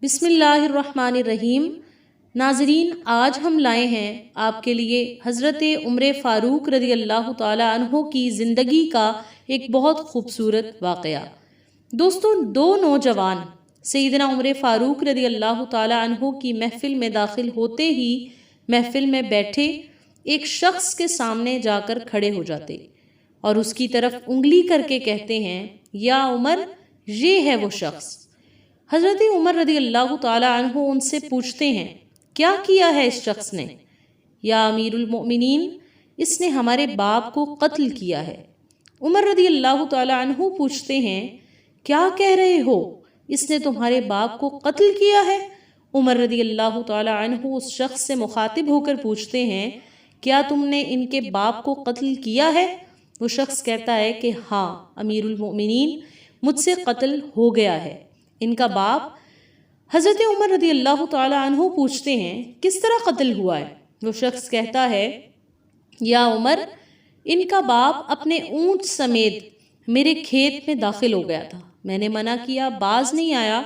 بسم اللہ الرحمن الرحیم۔ ناظرین، آج ہم لائے ہیں آپ کے لیے حضرت عمر فاروق رضی اللہ تعالی عنہ کی زندگی کا ایک بہت خوبصورت واقعہ۔ دوستوں، دو نوجوان سیدنا عمر فاروق رضی اللہ تعالی عنہ کی محفل میں داخل ہوتے ہی محفل میں بیٹھے ایک شخص کے سامنے جا کر کھڑے ہو جاتے اور اس کی طرف انگلی کر کے کہتے ہیں، یا عمر، یہ ہے وہ شخص۔ حضرت عمر رضی اللہ تعالی عنہ ان سے پوچھتے ہیں، کیا کیا ہے اس شخص نے؟ یا امیر المؤمنین، اس نے ہمارے باپ کو قتل کیا ہے۔ عمر رضی اللہ تعالی عنہ پوچھتے ہیں، کیا کہہ رہے ہو؟ اس نے تمہارے باپ کو قتل کیا ہے؟ عمر رضی اللہ تعالی عنہ اس شخص سے مخاطب ہو کر پوچھتے ہیں، کیا تم نے ان کے باپ کو قتل کیا ہے؟ وہ شخص کہتا ہے کہ ہاں امیر المؤمنین، مجھ سے قتل ہو گیا ہے ان کا باپ۔ حضرت عمر رضی اللہ تعالی عنہ پوچھتے ہیں، کس طرح قتل ہوا ہے؟ وہ شخص کہتا ہے، یا عمر، ان کا باپ اپنے اونٹ سمیت میرے کھیت میں داخل ہو گیا تھا۔ میں نے منع کیا، باز نہیں آیا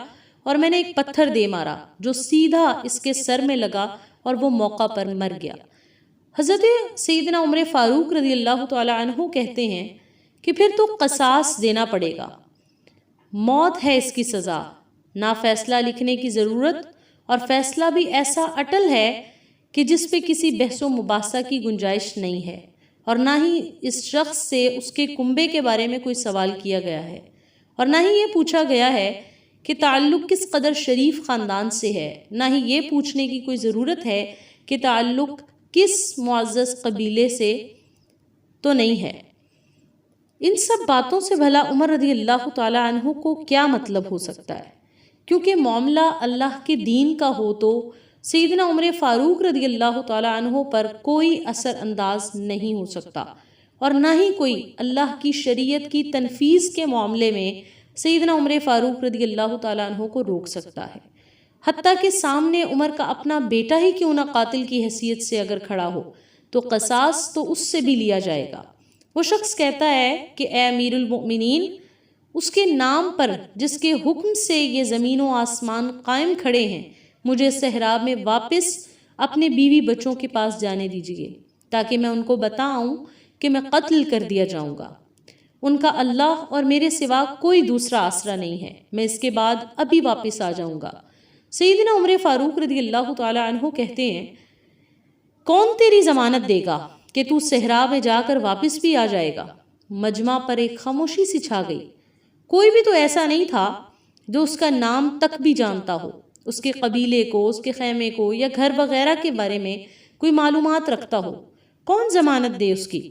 اور میں نے ایک پتھر دے مارا جو سیدھا اس کے سر میں لگا اور وہ موقع پر مر گیا۔ حضرت سیدنا عمر فاروق رضی اللہ تعالی عنہ کہتے ہیں کہ پھر تو قصاص دینا پڑے گا، موت ہے اس کی سزا، نہ فیصلہ لکھنے کی ضرورت، اور فیصلہ بھی ایسا اٹل ہے کہ جس پہ کسی بحث و مباحثہ کی گنجائش نہیں ہے، اور نہ ہی اس شخص سے اس کے کنبے کے بارے میں کوئی سوال کیا گیا ہے، اور نہ ہی یہ پوچھا گیا ہے کہ تعلق کس قدر شریف خاندان سے ہے، نہ ہی یہ پوچھنے کی کوئی ضرورت ہے کہ تعلق کس معزز قبیلے سے تو نہیں ہے۔ ان سب باتوں سے بھلا عمر رضی اللہ تعالی عنہ کو کیا مطلب ہو سکتا ہے؟ کیونکہ معاملہ اللہ کے دین کا ہو تو سیدنا عمر فاروق رضی اللہ تعالی عنہ پر کوئی اثر انداز نہیں ہو سکتا، اور نہ ہی کوئی اللہ کی شریعت کی تنفیذ کے معاملے میں سیدنا عمر فاروق رضی اللہ تعالی عنہ کو روک سکتا ہے۔ حتیٰ کہ سامنے عمر کا اپنا بیٹا ہی کیوں نہ قاتل کی حیثیت سے اگر کھڑا ہو تو قصاص تو اس سے بھی لیا جائے گا۔ وہ شخص کہتا ہے کہ اے امیر المؤمنین، اس کے نام پر جس کے حکم سے یہ زمین و آسمان قائم کھڑے ہیں، مجھے صحرا میں واپس اپنے بیوی بچوں کے پاس جانے دیجیے تاکہ میں ان کو بتاؤں کہ میں قتل کر دیا جاؤں گا۔ ان کا اللہ اور میرے سوا کوئی دوسرا آسرا نہیں ہے، میں اس کے بعد ابھی واپس آ جاؤں گا۔ سیدنا عمر فاروق رضی اللہ تعالی عنہ کہتے ہیں، کون تیری ضمانت دے گا کہ تو صحرا میں جا کر واپس بھی آ جائے گا؟ مجمع پر ایک خاموشی سی چھا گئی۔ کوئی بھی تو ایسا نہیں تھا جو اس کا نام تک بھی جانتا ہو، اس کے قبیلے کو، اس کے خیمے کو یا گھر وغیرہ کے بارے میں کوئی معلومات رکھتا ہو۔ کون ضمانت دے اس کی؟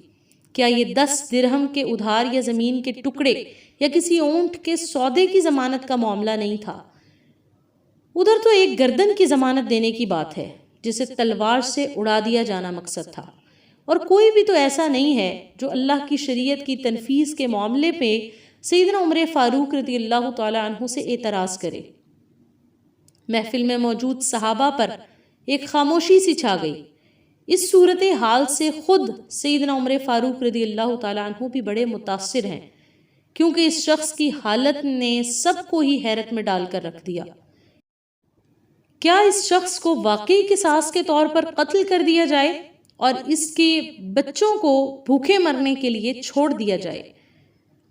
کیا یہ 10 درہم کے ادھار یا زمین کے ٹکڑے یا کسی اونٹ کے سودے کی ضمانت کا معاملہ نہیں تھا؟ ادھر تو ایک گردن کی ضمانت دینے کی بات ہے جسے تلوار سے اڑا دیا جانا مقصد تھا، اور کوئی بھی تو ایسا نہیں ہے جو اللہ کی شریعت کی تنفیذ کے معاملے پہ سیدنا عمر فاروق رضی اللہ تعالی عنہ سے اعتراض کرے۔ محفل میں موجود صحابہ پر ایک خاموشی سی چھا گئی۔ اس صورتحال سے خود سیدنا عمر فاروق رضی اللہ تعالی عنہ بھی بڑے متاثر ہیں، کیونکہ اس شخص کی حالت نے سب کو ہی حیرت میں ڈال کر رکھ دیا۔ کیا اس شخص کو واقعی قصاص کے طور پر قتل کر دیا جائے اور اس کے بچوں کو بھوکے مرنے کے لیے چھوڑ دیا جائے،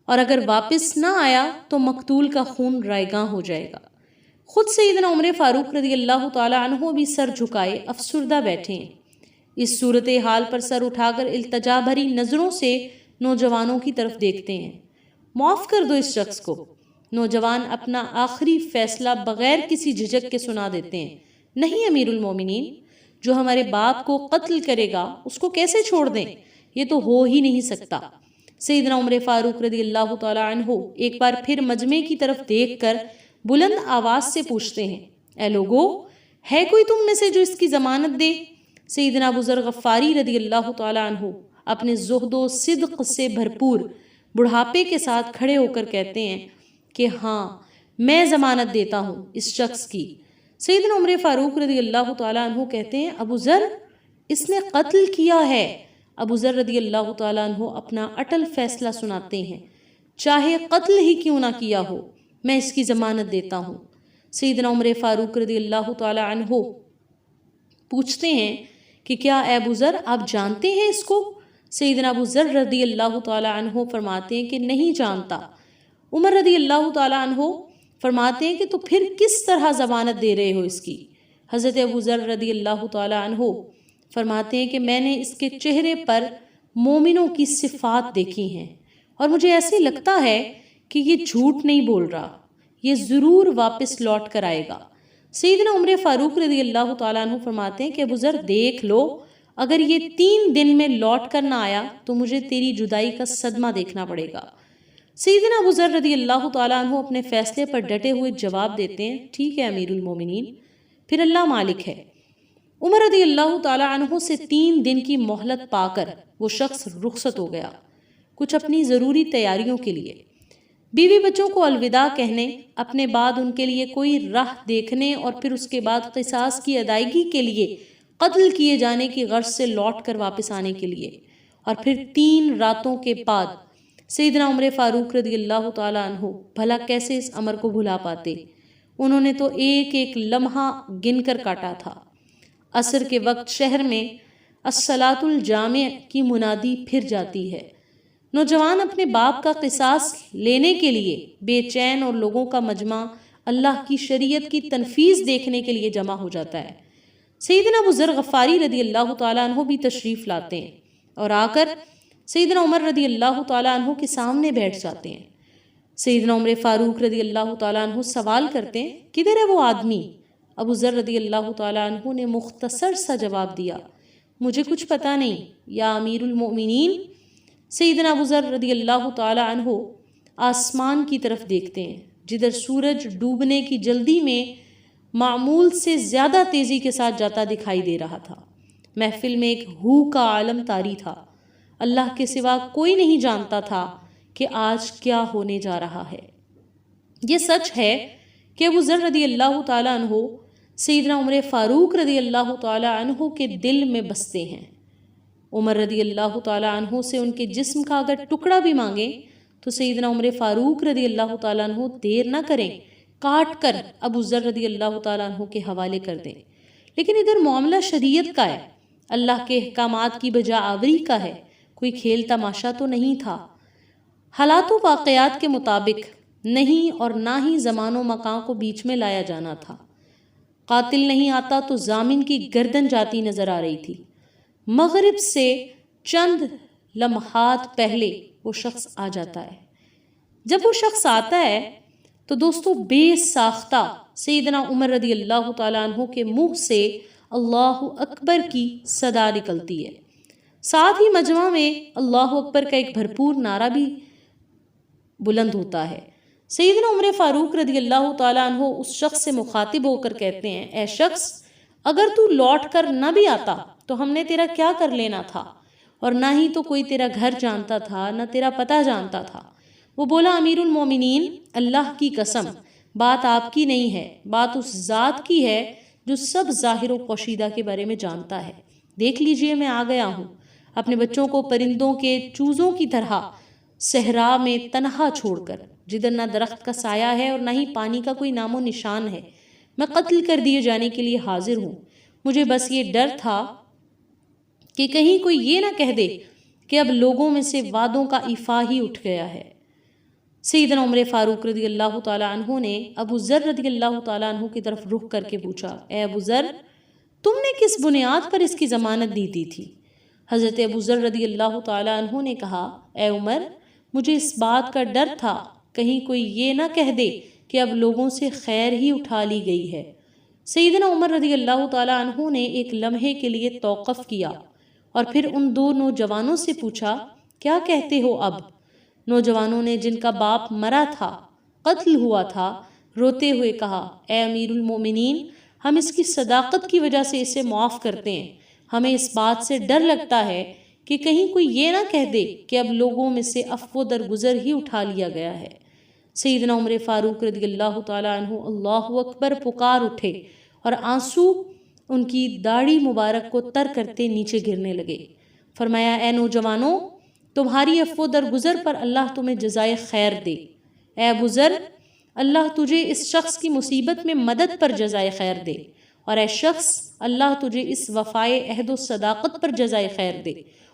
اور اگر واپس نہ آیا تو مقتول کا خون رائگاں ہو جائے گا؟ خود سیدنا عمر فاروق رضی اللہ تعالی عنہ بھی سر جھکائے افسردہ بیٹھے ہیں۔ اس صورتحال پر سر اٹھا کر التجا بھری نظروں سے نوجوانوں کی طرف دیکھتے ہیں۔ معاف کر دو اس شخص کو۔ نوجوان اپنا آخری فیصلہ بغیر کسی جھجک کے سنا دیتے ہیں، نہیں امیر المومنین، جو ہمارے باپ کو قتل کرے گا اس کو کیسے چھوڑ دیں؟ یہ تو ہو ہی نہیں سکتا۔ سیدنا عمر فاروق رضی اللہ تعالی عنہ ایک بار پھر مجمع کی طرف دیکھ کر بلند آواز سے پوچھتے ہیں، اے لوگو، ہے کوئی تم میں سے جو اس کی ضمانت دے؟ سیدنا ابو ذر غفاری رضی اللہ تعالی عنہ اپنے زہد و صدق سے بھرپور بڑھاپے کے ساتھ کھڑے ہو کر کہتے ہیں کہ ہاں، میں ضمانت دیتا ہوں اس شخص کی۔ سیدنا عمر فاروق رضی اللہ تعالی عنہ کہتے ہیں، ابو ذر، اس نے قتل کیا ہے۔ ابو ذر رضی اللہ تعالی عنہ اپنا اٹل فیصلہ سناتے ہیں، چاہے قتل ہی کیوں نہ کیا ہو، میں اس کی ضمانت دیتا ہوں۔ سیدنا عمر فاروق رضی اللہ تعالی عنہ پوچھتے ہیں کہ کیا اے ابو ذر آپ جانتے ہیں اس کو؟ سیدنا ابو ذر رضی اللہ تعالی عنہ فرماتے ہیں کہ نہیں جانتا۔ عمر رضی اللہ تعالی عنہ فرماتے ہیں کہ تو پھر کس طرح ضمانت دے رہے ہو اس کی؟ حضرت ابو ذر رضی اللہ تعالی عنہ فرماتے ہیں کہ میں نے اس کے چہرے پر مومنوں کی صفات دیکھی ہیں اور مجھے ایسے لگتا ہے کہ یہ جھوٹ نہیں بول رہا، یہ ضرور واپس لوٹ کر آئے گا۔ سیدنا عمر فاروق رضی اللہ تعالیٰ عنہ فرماتے ہیں کہ ابو ذر دیکھ لو، اگر یہ 3 دن میں لوٹ کر نہ آیا تو مجھے تیری جدائی کا صدمہ دیکھنا پڑے گا۔ سیدنا ابو ذر رضی اللہ تعالیٰ عنہ اپنے فیصلے پر ڈٹے ہوئے جواب دیتے ہیں، ٹھیک ہے امیر المومنین، پھر اللہ مالک ہے۔ عمر رضی اللہ تعالیٰ عنہ سے 3 دن کی مہلت پا کر وہ شخص رخصت ہو گیا، کچھ اپنی ضروری تیاریوں کے لیے، بیوی بچوں کو الوداع کہنے، اپنے بعد ان کے لیے کوئی راہ دیکھنے اور پھر اس کے بعد قصاص کی ادائیگی کے لیے قتل کیے جانے کی غرض سے لوٹ کر واپس آنے کے لیے، اور پھر 3 راتوں کے بعد سیدنا عمر فاروق رضی اللہ تعالیٰ عنہ بھلا کیسے اس امر کو بھلا پاتے؟ انہوں نے تو ایک ایک لمحہ گن کر کاٹا تھا۔ عصر کے وقت شہر میں الصلاۃ الجامع کی منادی پھر جاتی ہے، نوجوان اپنے باپ کا قصاص لینے کے لیے بے چین اور لوگوں کا مجمع اللہ کی شریعت کی تنفیذ دیکھنے کے لیے جمع ہو جاتا ہے۔ سیدنا ابو ذر غفاری رضی اللہ تعالیٰ عنہ بھی تشریف لاتے ہیں اور آ کر سیدنا عمر رضی اللہ تعالیٰ عنہ کے سامنے بیٹھ جاتے ہیں۔ سیدنا عمر فاروق رضی اللہ تعالیٰ عنہ سوال کرتے ہیں، کدھر ہے وہ آدمی؟ ابو ذر رضی اللہ تعالیٰ عنہ نے مختصر سا جواب دیا، مجھے کچھ پتہ نہیں یا امیر المؤمنین۔ سیدنا ابو ذر رضی اللہ تعالیٰ عنہ آسمان کی طرف دیکھتے ہیں جدھر سورج ڈوبنے کی جلدی میں معمول سے زیادہ تیزی کے ساتھ جاتا دکھائی دے رہا تھا۔ محفل میں ایک ہو کا عالم طاری تھا، اللہ کے سوا کوئی نہیں جانتا تھا کہ آج کیا ہونے جا رہا ہے۔ یہ سچ ہے کہ ابو ذر رضی اللہ تعالیٰ عنہ سیدنا عمر فاروق رضی اللہ تعالیٰ عنہ کے دل میں بستے ہیں۔ عمر رضی اللہ تعالیٰ عنہ سے ان کے جسم کا اگر ٹکڑا بھی مانگیں تو سیدنا عمر فاروق رضی اللہ تعالیٰ عنہ دیر نہ کریں، کاٹ کر ابو ذر رضی اللہ تعالیٰ عنہ کے حوالے کر دیں۔ لیکن ادھر معاملہ شریعت کا ہے، اللہ کے احکامات کی بجا آوری کا ہے، کوئی کھیل تماشا تو نہیں تھا۔ حالات و واقعات کے مطابق نہیں اور نہ ہی زمان و مکان کو بیچ میں لایا جانا تھا۔ قاتل نہیں آتا تو ضامن کی گردن جاتی نظر آ رہی تھی۔ مغرب سے چند لمحات پہلے وہ شخص آ جاتا ہے۔ جب وہ شخص آتا ہے تو دوستو بے ساختہ سیدنا عمر رضی اللہ تعالیٰ عنہ کے منہ سے اللہ اکبر کی صدا نکلتی ہے، ساتھ ہی مجمع میں اللہ اکبر کا ایک بھرپور نعرہ بھی بلند ہوتا ہے۔ سیدنا عمر فاروق رضی اللہ تعالیٰ عنہ اس شخص سے مخاطب ہو کر کہتے ہیں، اے شخص، اگر تو لوٹ کر نہ بھی آتا تو ہم نے تیرا کیا کر لینا تھا، اور نہ ہی تو کوئی تیرا گھر جانتا تھا، نہ تیرا پتہ جانتا تھا۔ وہ بولا، امیر المومنین، اللہ کی قسم، بات آپ کی نہیں ہے، بات اس ذات کی ہے جو سب ظاہر و پوشیدہ کے بارے میں جانتا ہے۔ دیکھ لیجئے میں آ گیا ہوں، اپنے بچوں کو پرندوں کے چوزوں کی طرح صحرا میں تنہا چھوڑ کر، جدھر نہ درخت کا سایہ ہے اور نہ ہی پانی کا کوئی نام و نشان ہے۔ میں قتل کر دیے جانے کے لیے حاضر ہوں۔ مجھے بس یہ ڈر تھا کہ کہیں کوئی یہ نہ کہہ دے کہ اب لوگوں میں سے وعدوں کا ایفا ہی اٹھ گیا ہے۔ سیدنا عمر فاروق رضی اللہ تعالیٰ عنہ نے ابو ذر رضی اللہ تعالیٰ عنہ کی طرف رخ کر کے پوچھا، اے ابو ذر، تم نے کس بنیاد پر اس کی ضمانت دی تھی؟ حضرت ابو ذر رضی اللہ تعالیٰ عنہ نے کہا، اے عمر، مجھے اس بات کا ڈر تھا کہیں کوئی یہ نہ کہہ دے کہ اب لوگوں سے خیر ہی اٹھا لی گئی ہے۔ سیدنا عمر رضی اللہ تعالیٰ عنہ نے ایک لمحے کے لیے توقف کیا اور پھر ان 2 نوجوانوں سے پوچھا، کیا کہتے ہو اب؟ نوجوانوں نے، جن کا باپ مرا تھا، قتل ہوا تھا، روتے ہوئے کہا، اے امیر المومنین، ہم اس کی صداقت کی وجہ سے اسے معاف کرتے ہیں۔ ہمیں اس بات سے ڈر لگتا ہے کہ کہیں کوئی یہ نہ کہہ دے کہ اب لوگوں میں سے عفو درگزر ہی اٹھا لیا گیا ہے۔ سیدنا عمر فاروق رضی اللہ تعالیٰ عنہ اللہ اکبر پکار اٹھے اور آنسو ان کی داڑھی مبارک کو تر کرتے نیچے گرنے لگے۔ فرمایا، اے نوجوانوں، تمہاری عفو درگزر پر اللہ تمہیں جزائے خیر دے۔ اے ابو ذر، اللہ تجھے اس شخص کی مصیبت میں مدد پر جزائے خیر دے، اور اے شخص اللہ تجھے اس وفائے عہد و صداقت پر جزائے خیر دے۔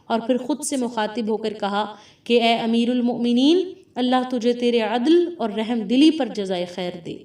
اور پھر خود سے مخاطب ہو کر کہا کہ اے امیر المؤمنین، اللہ تجھے تیرے عدل اور رحم دلی پر جزائے خیر دے۔